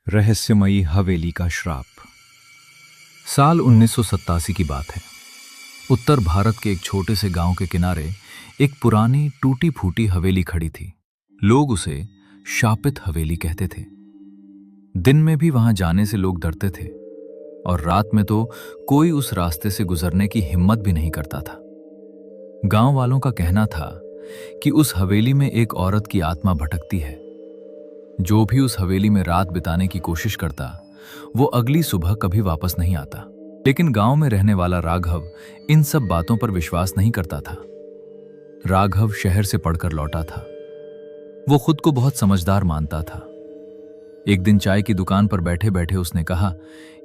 रहस्यमयी हवेली का श्राप। साल 1987 की बात है। उत्तर भारत के एक छोटे से गांव के किनारे एक पुरानी टूटी फूटी हवेली खड़ी थी। लोग उसे शापित हवेली कहते थे। दिन में भी वहां जाने से लोग डरते थे और रात में तो कोई उस रास्ते से गुजरने की हिम्मत भी नहीं करता था। गांव वालों का कहना था कि उस हवेली में एक औरत की आत्मा भटकती है। जो भी उस हवेली में रात बिताने की कोशिश करता, वो अगली सुबह कभी वापस नहीं आता। लेकिन गांव में रहने वाला राघव इन सब बातों पर विश्वास नहीं करता था। राघव शहर से पढ़कर लौटा था। वो खुद को बहुत समझदार मानता था। एक दिन चाय की दुकान पर बैठे बैठे उसने कहा,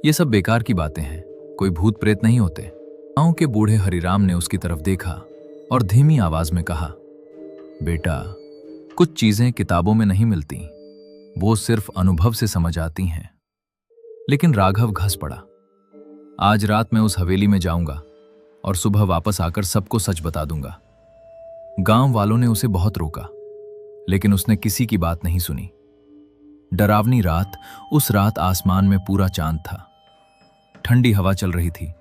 ये सब बेकार की बातें हैं, कोई भूत प्रेत नहीं होते। गांव के बूढ़े हरिराम ने उसकी तरफ देखा और धीमी आवाज में कहा, बेटा, कुछ चीजें किताबों में नहीं मिलती, वो सिर्फ अनुभव से समझ आती हैं। लेकिन राघव घस पड़ा। आज रात मैं उस हवेली में जाऊंगा और सुबह वापस आकर सबको सच बता दूंगा। गांव वालों ने उसे बहुत रोका, लेकिन उसने किसी की बात नहीं सुनी। डरावनी रात, उस रात आसमान में पूरा चांद था। ठंडी हवा चल रही थी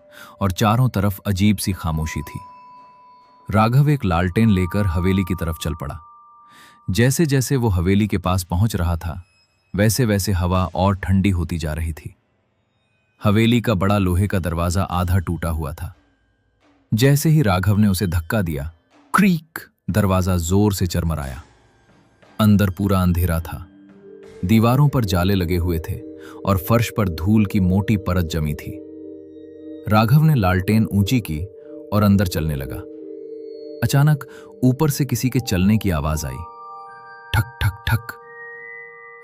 और चारों तरफ अजीब सी खामोशी थी। राघव एक लालटेन लेकर हवेली की तरफ चल पड़ा। जैसे जैसे वो हवेली के पास पहुंच रहा था, वैसे वैसे हवा और ठंडी होती जा रही थी। हवेली का बड़ा लोहे का दरवाजा आधा टूटा हुआ था। जैसे ही राघव ने उसे धक्का दिया, क्रीक, दरवाजा जोर से चरमराया। अंदर पूरा अंधेरा था। दीवारों पर जाले लगे हुए थे और फर्श पर धूल की मोटी परत जमी थी। राघव ने लालटेन ऊंची की और अंदर चलने लगा। अचानक ऊपर से किसी के चलने की आवाज आई, ठक ठक ठक।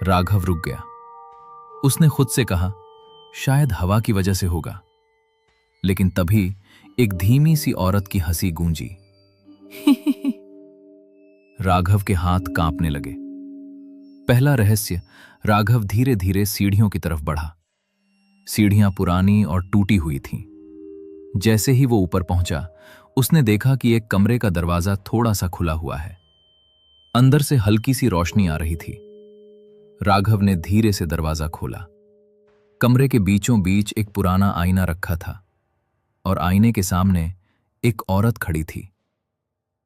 राघव रुक गया। उसने खुद से कहा, शायद हवा की वजह से होगा। लेकिन तभी एक धीमी सी औरत की हंसी गूंजी। राघव के हाथ कांपने लगे। पहला रहस्य, राघव धीरे धीरे सीढ़ियों की तरफ बढ़ा। सीढ़ियां पुरानी और टूटी हुई थीं। जैसे ही वो ऊपर पहुंचा, उसने देखा कि एक कमरे का दरवाजा थोड़ा सा खुला हुआ है। अंदर से हल्की सी रोशनी आ रही थी। राघव ने धीरे से दरवाजा खोला। कमरे के बीचों बीच एक पुराना आईना रखा था और आईने के सामने एक औरत खड़ी थी।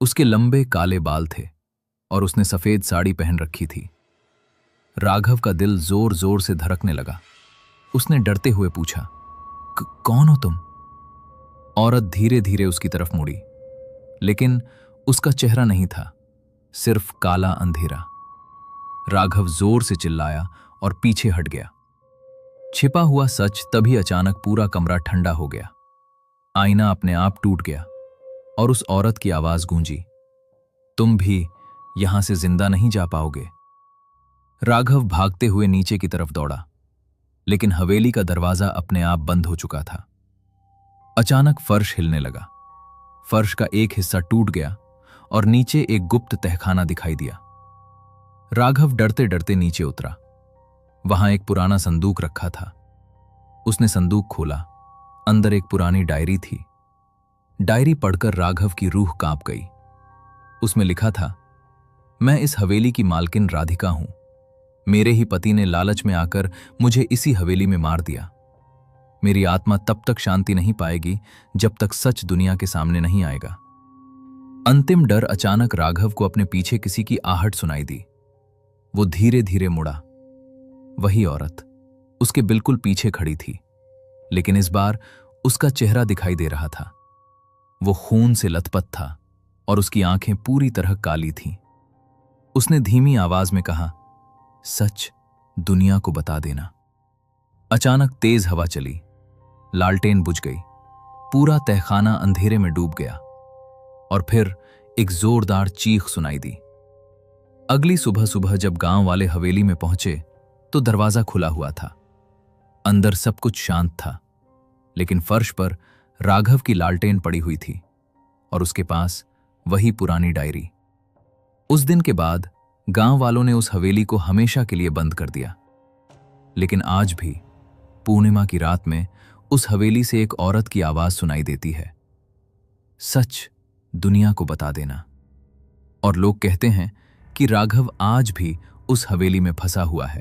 उसके लंबे काले बाल थे और उसने सफेद साड़ी पहन रखी थी। राघव का दिल जोर जोर से धड़कने लगा। उसने डरते हुए पूछा, कौन हो तुम? औरत धीरे धीरे उसकी तरफ मुड़ी, लेकिन उसका चेहरा नहीं था, सिर्फ काला अंधेरा। राघव जोर से चिल्लाया और पीछे हट गया। छिपा हुआ सच तभी अचानक पूरा कमरा ठंडा हो गया। आईना अपने आप टूट गया और उस औरत की आवाज गूंजी, तुम भी यहां से जिंदा नहीं जा पाओगे। राघव भागते हुए नीचे की तरफ दौड़ा, लेकिन हवेली का दरवाजा अपने आप बंद हो चुका था। अचानक फर्श हिलने लगा। फर्श का एक हिस्सा टूट गया और नीचे एक गुप्त तहखाना दिखाई दिया। राघव डरते डरते नीचे उतरा। वहां एक पुराना संदूक रखा था। उसने संदूक खोला। अंदर एक पुरानी डायरी थी। डायरी पढ़कर राघव की रूह कांप गई। उसमें लिखा था, मैं इस हवेली की मालकिन राधिका हूं। मेरे ही पति ने लालच में आकर मुझे इसी हवेली में मार दिया। मेरी आत्मा तब तक शांति नहीं पाएगी जब तक सच दुनिया के सामने नहीं आएगा। अंतिम डर अचानक राघव को अपने पीछे किसी की आहट सुनाई दी। वो धीरे धीरे मुड़ा। वही औरत उसके बिल्कुल पीछे खड़ी थी, लेकिन इस बार उसका चेहरा दिखाई दे रहा था। वो खून से लथपथ था और उसकी आंखें पूरी तरह काली थीं। उसने धीमी आवाज में कहा, सच दुनिया को बता देना। अचानक तेज हवा चली। लालटेन बुझ गई। पूरा तहखाना अंधेरे में डूब गया और फिर एक जोरदार चीख सुनाई दी। अगली सुबह सुबह जब गांव वाले हवेली में पहुंचे तो दरवाजा खुला हुआ था। अंदर सब कुछ शांत था, लेकिन फर्श पर राघव की लालटेन पड़ी हुई थी और उसके पास वही पुरानी डायरी। उस दिन के बाद गांव वालों ने उस हवेली को हमेशा के लिए बंद कर दिया। लेकिन आज भी पूर्णिमा की रात में उस हवेली से एक औरत की आवाज सुनाई देती है, सच दुनिया को बता देना। और लोग कहते हैं कि राघव आज भी उस हवेली में फंसा हुआ है।